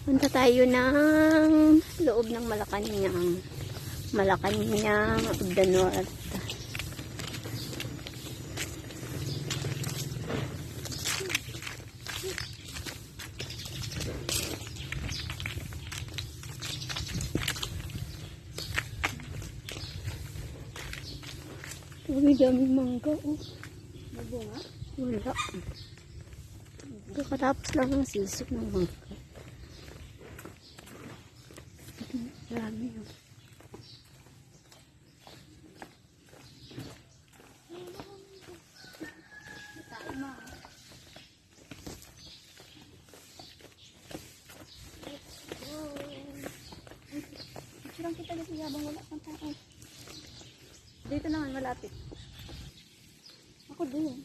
Punta tayo ng loob ng Malacanang. Malacanang of the North. May daming mangga, oh. Nabunga? Wala. Kakatapos lang ng sisip ng mangga. Marami yun. Picturean kita kasi habang wala pang tao. Dito naman malapit. Ako din.